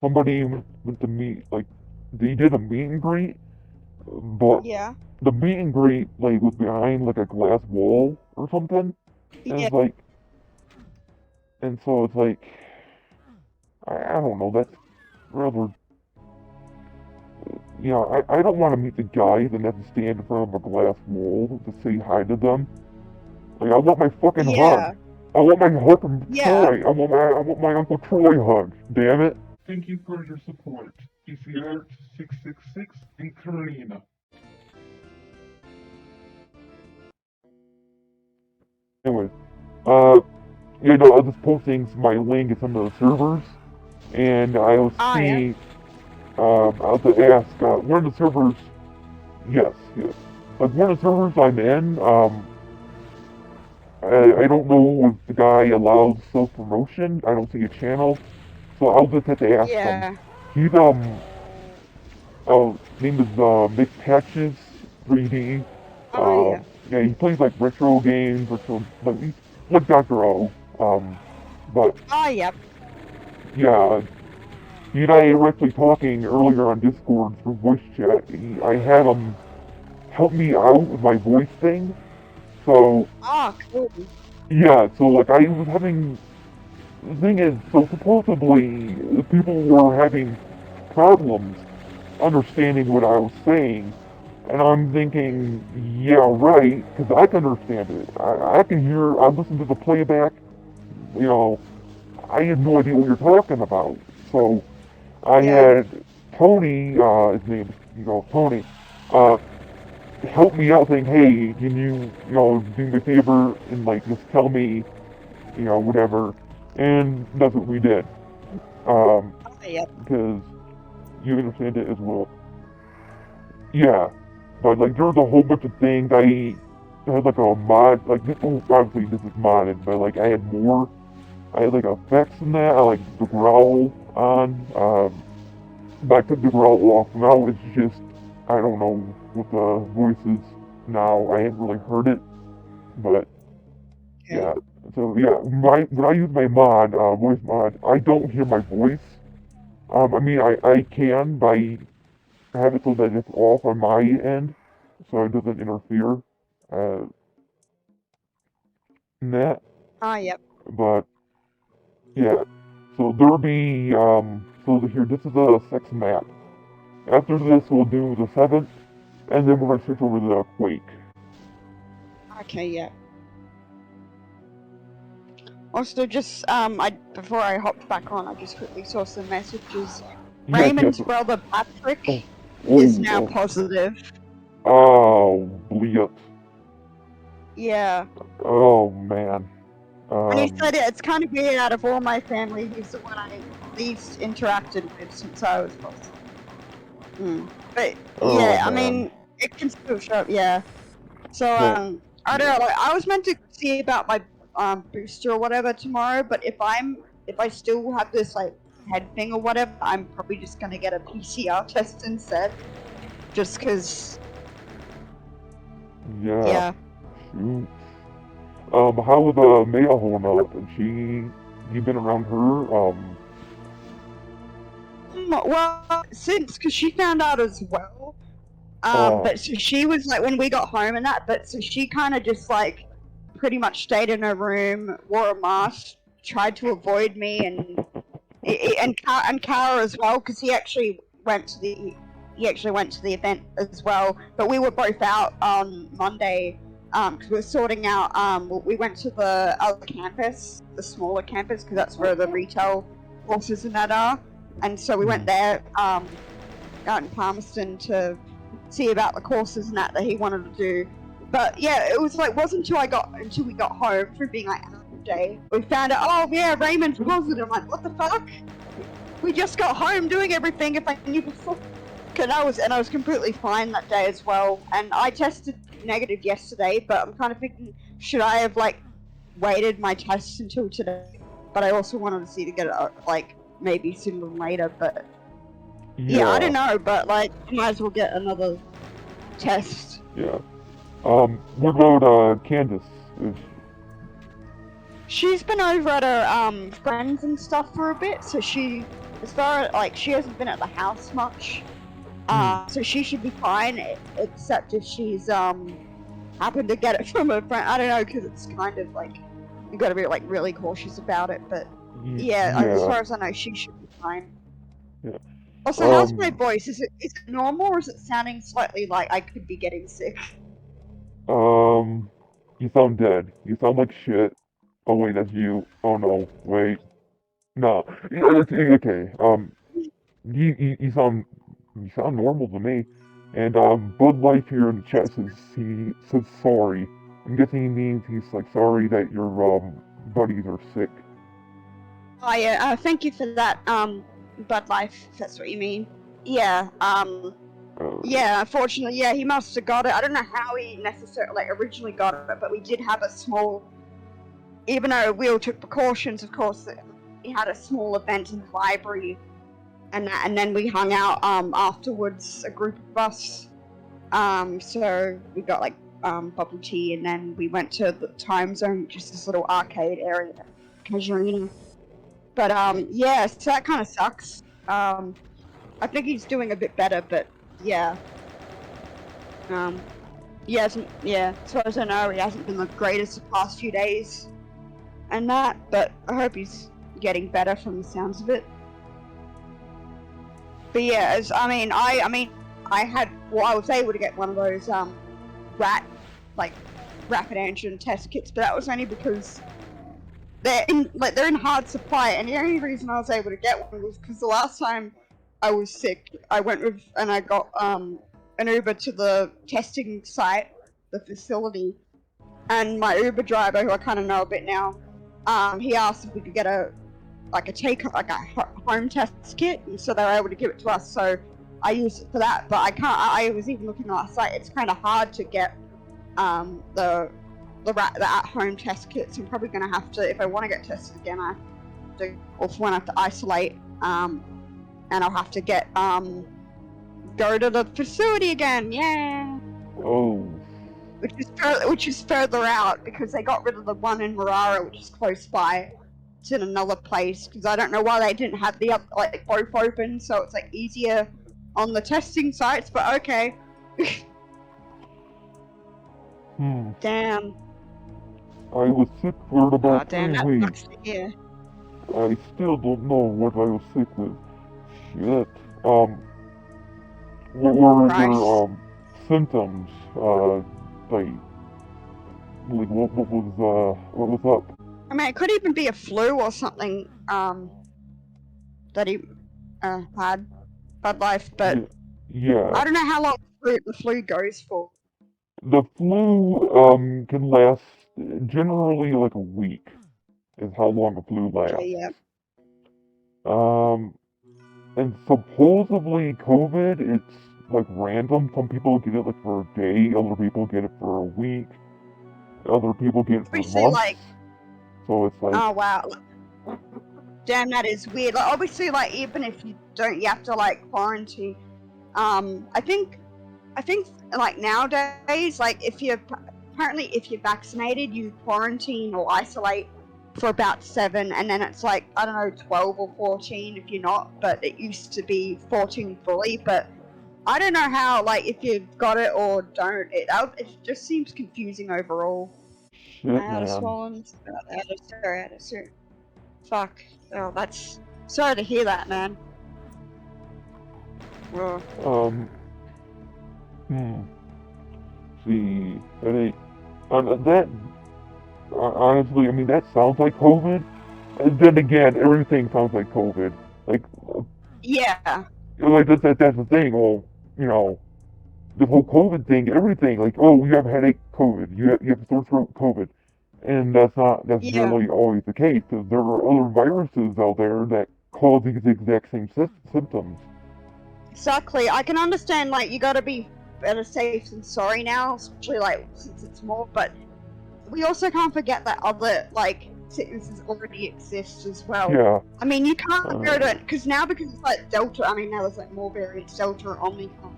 somebody went to meet, like, they did a meet and greet, but Yeah. the meet and greet, like, was behind, like, a glass wall or something. And Yeah. it's like, and so it's like, I don't know, that's rather, I don't want to meet the guys and have to stand in front of a glass wall to say hi to them. Like, I want my fucking hug. Yeah. I want my hug from Yeah. Troy. I want my Uncle Troy hug. Damn it. Thank you for your support. PCR 666 and Karina. Anyway, uh, I was just posting my link in some of the servers, and I was Ah, yeah. seeing, I was to ask, one of the servers, yes, yes. Like, one of the servers I'm in, I don't know if the guy allows self-promotion. I don't see a channel. So I'll just have to ask him. Yeah. He's, name is, Mick Patches 3D. Oh, yeah. Yeah, he plays, like, retro games, like, he's like Dr. O. But, Oh, yeah. yeah, he and I were actually talking earlier on Discord through voice chat. I had him help me out with my voice thing. So, Ah, cool. yeah, so, like, I was having the thing is, so supposedly people were having problems understanding what I was saying, and I'm thinking, yeah, right, because I can understand it. I can hear, I listen to the playback, you know, I have no idea what you're talking about. So I Yeah. had Tony, his name, Tony, uh, help me out saying, hey, can you, do me a favor and, like, just tell me, whatever. And that's what we did. Oh, yeah. Because you understand it as well. Yeah, but like there's a whole bunch of things I had like a mod like this. Oh, obviously this is modded, but like I had more. I had like effects in that. I like the growl on. But I took the growl off. Now it's just I don't know with the voices. Now I haven't really heard it, but Okay. yeah. So yeah, when I use my mod, voice mod, I don't hear my voice. I mean I can by have it so that it's off on my end, so it doesn't interfere uh, in that. Oh, yeah. But yeah, so there'll be so here this is a six map. After this we'll do the seventh, and then we're gonna switch over to the Quake. Okay, yeah. Also, just I before I hopped back on, I just quickly saw some messages. Yes, yes. Raymond's brother Oh, Patrick is now oh, positive. oh, bleep. Yeah. Oh man. And he Um, said it's kind of weird. Out of all my family, he's the one I least interacted with since I was positive. But oh yeah, I man. mean, it can still show up. Yeah. So Well, I don't yeah, know. Like, I was meant to see about my booster or whatever tomorrow, but if I still have this like head thing or whatever, I'm probably just gonna get a PCR test instead, just because. yeah. Yeah. Shoot. How was Maya holding up? And you been around her? Well, since because she found out as well. Uh, But so she was like when we got home and that, but so she kind of just like pretty much stayed in her room, wore a mask, tried to avoid me, and Kara as well because he actually went to the event as well. But we were both out on Monday because we were sorting out. We went to the other campus, the smaller campus, because that's where the retail courses and that are. And so we went there out in Palmerston to see about the courses and that he wanted to do. But yeah, it was like wasn't until we got home from being like out all day. We found out, oh yeah, Raymond's positive. I'm like, what the fuck? We just got home doing everything. If I knew before, and I was completely fine that day as well. And I tested negative yesterday, but I'm kind of thinking, should I have like waited my tests until today? But I also wanted to see to get it like maybe sooner than later. But yeah, I yeah, don't know. But like, might as well get another test. yeah. What about Candace? Is She's been over at her friends and stuff for a bit, so as far as, like, she hasn't been at the house much. So she should be fine, except if she's, happened to get it from her friend. I don't know, because it's kind of, like, you gotta be, like, really cautious about it, but, yeah, as Yeah. far as I know, she should be fine. Yeah. Also, how's my voice? Is it normal, or is it sounding slightly like I could be getting sick? You sound dead. You sound like shit. Oh wait, that's you. Oh no, wait. No. Yeah, okay. You sound normal to me. And Bud Life here in the chat says sorry. I'm guessing he means he's like sorry that your buddies are sick. Oh yeah, thank you for that, Bud Life, if that's what you mean. Yeah, yeah, unfortunately, yeah, he must have got it. I don't know how he necessarily, like, originally got it, but we did have a small, even though we all took precautions, of course, we had a small event in the library, and then we hung out, afterwards, a group of us. So we got, like, bubble tea, and then we went to the Time Zone, which is this little arcade area, Karina. But, yeah, so that kind of sucks. I think he's doing a bit better, but, yeah. He hasn't, yeah, as far as I know, he hasn't been the greatest the past few days, and that, but I hope he's getting better from the sounds of it. But yeah, I mean, I was able to get one of those, rapid antigen test kits, but that was only because they're in hard supply, and the only reason I was able to get one was because the last time I was sick, I went with, and I got, an Uber to the testing site, the facility, and my Uber driver, who I kind of know a bit now, he asked if we could get a home test kit, and so they were able to give it to us. So I used it for that. But I was even looking at our site. It's kind of hard to get the at-home test kits. I'm probably gonna have to, if I want to get tested again, I have to, or when I have to isolate, and I'll have to get go to the facility again. Yeah. Oh. Which is further out, because they got rid of the one in Marara, which is close by. It's in another place, because I don't know why they didn't have the both open, so it's like easier on the testing sites. But okay. Damn. I was sick for about 3 that weeks. sucks to hear. I still don't know what I was sick with. Shit. What were your symptoms? What was up? I mean, it could even be a flu or something, that he, had, Bud Life, but Yeah. I don't know how long the flu goes for. The flu, can last generally like a week, is how long a flu lasts. Okay, yeah. And supposedly COVID, it's like random. Some people get it like for a day, other people get it for a week, other people get it for months. So it's like, oh wow, damn, that is weird. Like, obviously, like, even if you don't, you have to like quarantine. I think like nowadays, like, if you're vaccinated, you quarantine or isolate for about 7, and then it's like, I don't know, 12 or 14 if you're not. But it used to be 14 fully. But I don't know how, like, if you've got it or don't. It just seems confusing overall. shit, I had a man. swollen. Fuck. Oh, that's. Sorry to hear that, man. See, that honestly, I mean, that sounds like COVID. And then again, everything sounds like COVID. Like, yeah. Like that's the thing. Well, you know, the whole COVID thing, everything. Like, oh, you have a headache, COVID. You have a sore throat, COVID. And that's not necessarily always the case, because there are other viruses out there that cause these exact same symptoms. Exactly. I can understand, like, you gotta be better safe than sorry now, especially, like, since it's more, but we also can't forget that other, like, sicknesses already exist as well. Yeah. I mean, you can't go to it, because it's, like, Delta, I mean, now there's, like, more variants, Delta and Omicron.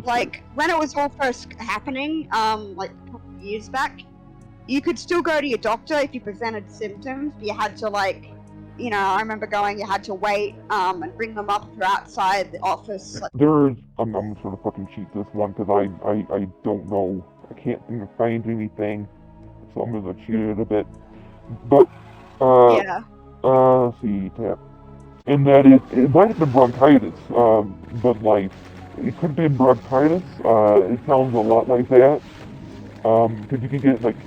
Like, when it was all first happening, like, a couple of years back, you could still go to your doctor if you presented symptoms, but you had to, like, you know, I remember going, you had to wait, and bring them up to outside the office. I'm just gonna fucking cheat this one because I don't know. I can't seem to find anything, so I'm gonna cheat it a bit. But, Yeah, let's see, tap. And that it might have been bronchitis, but like, it could have been bronchitis. It sounds a lot like that. Because you can get like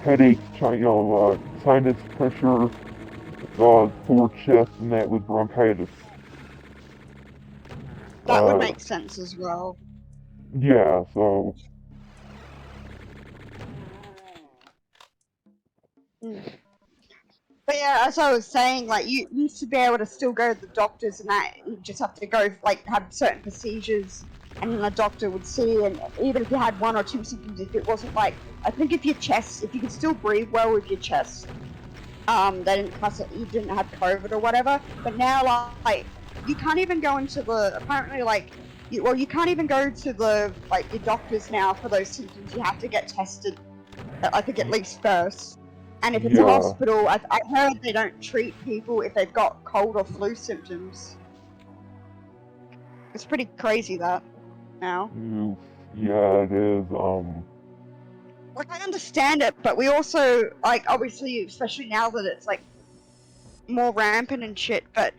headache, sinus pressure, sore chest, and that with bronchitis. that would Uh, make sense as well. yeah, so, Mm. But yeah, as I was saying, like you used to be able to still go to the doctors, and that you just have to go like have certain procedures, and then the doctor would see. And even if you had one or two symptoms, if it wasn't like, I think if you could still breathe well with your chest, they didn't class it, you didn't have COVID or whatever. But now, like, you can't even go into the apparently like, you can't even go to the like your doctors now for those symptoms. You have to get tested, I think at least first. And if it's a yeah. hospital, I've heard they don't treat people if they've got cold or flu symptoms. It's pretty crazy that now. Yeah, it is. Like I understand it, but we also like obviously, especially now that it's like more rampant and shit. But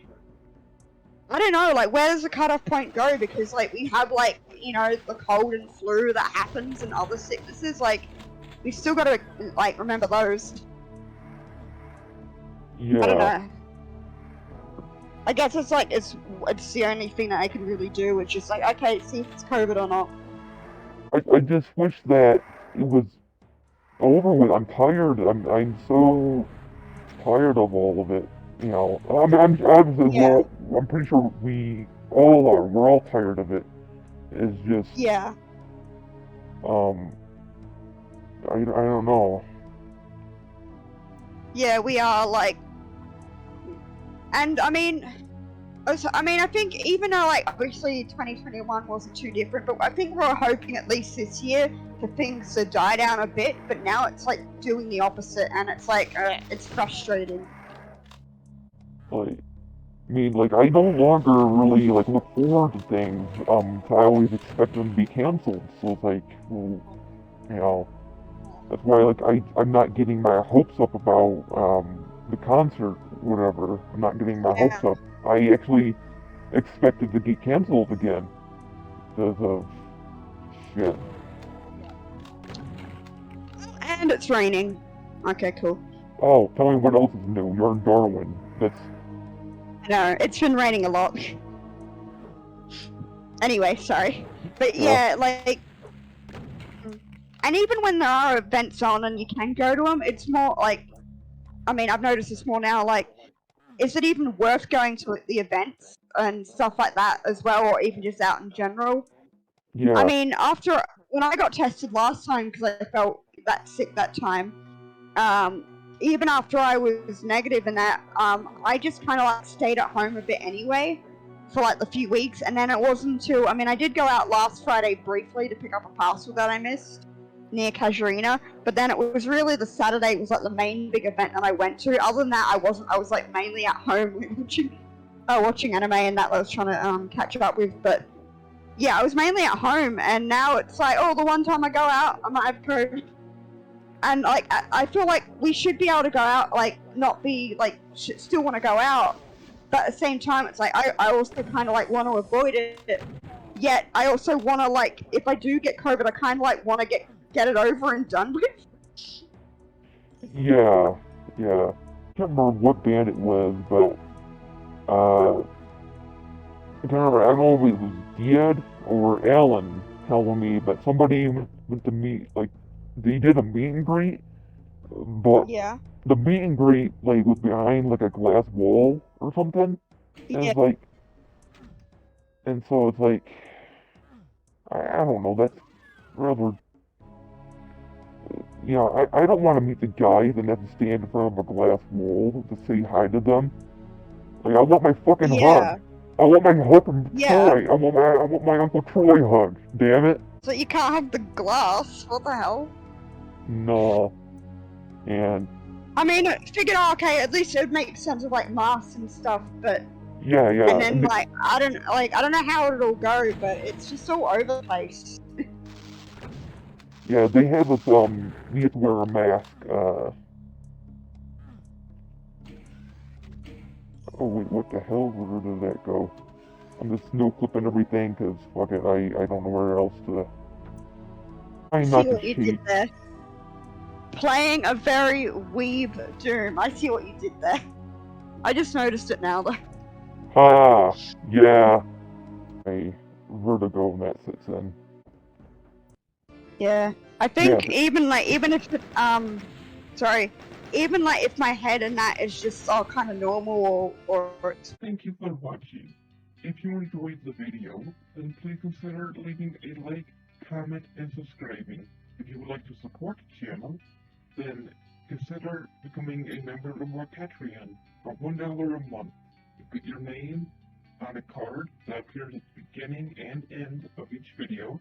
I don't know, like where does the cutoff point go? Because like we have like the cold and flu that happens and other sicknesses. Like we still got to like remember those. I don't Yeah. know. I guess it's like it's the only thing that I can really do, which is like, okay, see if it's COVID or not. I just wish that it was over with. I'm tired. I'm so tired of all of it. Obviously, Yeah, I'm pretty sure we all are. We're all tired of it. It's just, yeah, um, I don't know. yeah. We are like, and I mean, I think even though like obviously 2021 wasn't too different, but I think we're hoping at least this year for things to die down a bit. But now it's like doing the opposite, and it's like it's frustrating. Like, like, I no longer really, like, look forward to things. I always expect them to be canceled. So it's like, well, you know, that's why, like, I'm not getting my hopes up about, the concert, whatever. I'm not getting my Yeah, hopes up. I actually expected to get canceled again because of shit. and it's raining. Okay, cool. Oh, tell me what else is new. You're in Darwin. That's No, it's been raining a lot. Anyway, sorry. But yeah, yeah, like, and even when there are events on and you can go to them, it's more like, I mean, I've noticed this more now, like, is it even worth going to the events and stuff like that as well, or even just out in general? I yeah, mean, when I got tested last time, because I felt that sick that time, even after I was negative and that, I just kind of like stayed at home a bit anyway for like the few weeks, and then it wasn't until I did go out last Friday briefly to pick up a parcel that I missed near Karina, but then it was really the Saturday was like the main big event that I went to. Other than that, I wasn't. I was like mainly at home watching anime and that I was trying to catch up with, but. Yeah, I was mainly at home, and now it's like, oh, the one time I go out, I might have COVID. And like I feel like we should be able to go out, like not be like still want to go out, but at the same time it's like I also kind of like want to avoid it, yet I also want to, like, if I do get COVID, I kind of like want to get it over and done with. yeah, yeah. I can't remember what band it was, but I can't remember. I don't know if it was Diad or Alan telling me, but somebody went to meet, like, they did a meet and greet, but Yeah, the meet and greet, like, was behind, like, a glass wall or something. And yeah, it's like, and so it's like, I don't know, that's rather, I don't want to meet the guys and have to stand in front of a glass wall to say hi to them. Like, I want my fucking hug. yeah, I want my hug from yeah. Troy. I want my Uncle Troy hug. Damn it. So you can't have the glass. What the hell? No. And I mean, I figured, oh, okay, at least it would make sense of like masks and stuff, but Yeah, and yeah, then like I don't know how it'll go, but it's just all over the place. yeah, they have us, we have to wear a mask, oh wait, what the hell, where did that go? I'm just no clipping everything, cause fuck it, I don't know where else to, I trying see not to what you did cheat. there. Playing a very weeb Doom. I see what you did there. I just noticed it now, though. Ha, yeah, a vertigo when that sits in. Yeah, I Yeah, think even if it, sorry, even like if my head and that is just all kind of normal or thank you for watching. If you enjoyed the video, then please consider leaving a like, comment, and subscribing. If you would like to support the channel, then consider becoming a member of our Patreon for $1 a month. You put your name on a card that appears at the beginning and end of each video,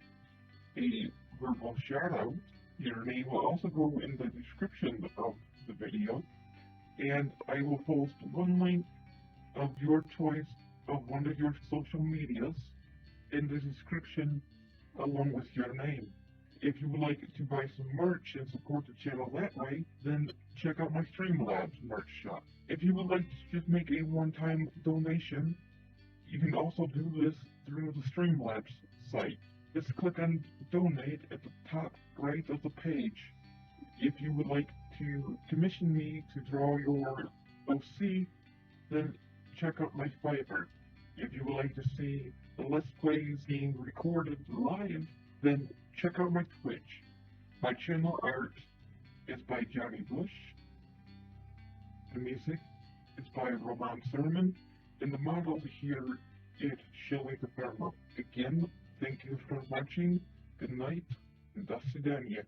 a verbal shout out. Your name will also go in the description of the video, and I will post one link of your choice of one of your social medias in the description along with your name. If you would like to buy some merch and support the channel that way, then check out my Streamlabs merch shop. If you would like to just make a one-time donation, you can also do this through the Streamlabs site. Just click on donate at the top right of the page. If you would like to commission me to draw your OC, then check out my Fiverr. If you would like to see the Let's Plays being recorded live, then check out my Twitch. My channel art is by Johnny Bush, the music is by Roman Sermon, and the model here is Shelly the Farmer. Again, thank you for watching, good night, and до свидания.